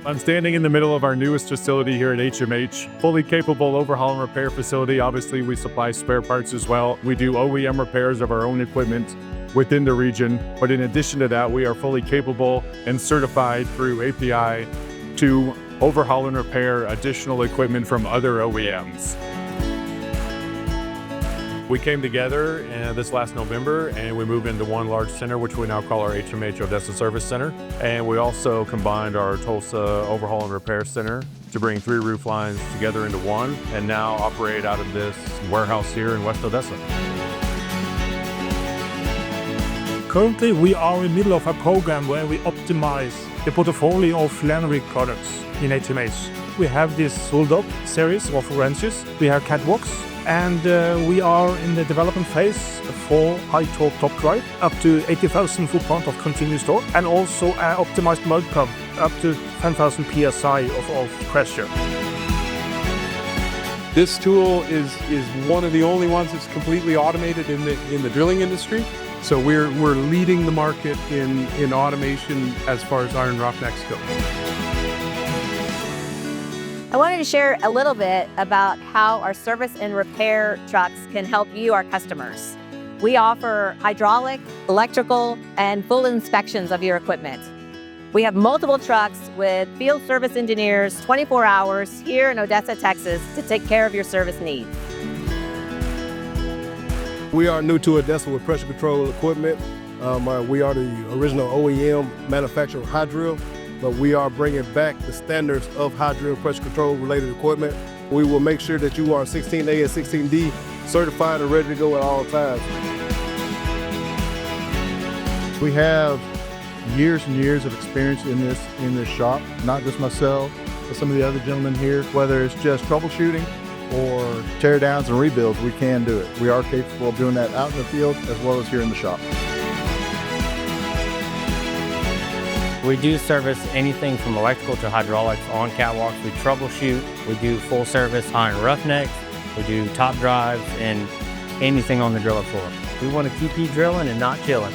I'm standing in the middle of our newest facility here at HMH, fully capable overhaul and repair facility. Obviously, we supply spare parts as well. We do OEM repairs of our own equipment within the region, but in addition to that, we are fully capable and certified through API to overhaul and repair additional equipment from other OEMs. We came together this last November and we moved into one large center, which we now call our HMH Odessa Service Center. And we also combined our Tulsa Overhaul and Repair Center to bring 3 roof lines together into one and now operate out of this warehouse here in West Odessa. Currently, we are in the middle of a program where we optimize the portfolio of land rig products in HMH. We have this sold-up series of wrenches, we have catwalks, and we are in the development phase for high-torque top drive, up to 80,000 foot-pound of continuous torque, and also an optimized mud pump, up to 10,000 psi of pressure. This tool is one of the only ones that's completely automated in the drilling industry. So we're leading the market in automation as far as iron roughnecks go. I wanted to share a little bit about how our service and repair trucks can help you, our customers. We offer hydraulic, electrical, and full inspections of your equipment. We have multiple trucks with field service engineers 24 hours here in Odessa, Texas to take care of your service needs. We are new to Odessa with pressure control equipment. We are the original OEM manufacturer of high drill, but we are bringing back the standards of high drill pressure control related equipment. We will make sure that you are 16A and 16D certified and ready to go at all times. We have years and years of experience in this shop, not just myself, but some of the other gentlemen here. Whether it's just troubleshooting or tear downs and rebuilds, we can do it. We are capable of doing that out in the field as well as here in the shop. We do service anything from electrical to hydraulics on catwalks. We troubleshoot, we do full service iron roughnecks, we do top drives, and anything on the driller floor. We want to keep you drilling and not chilling.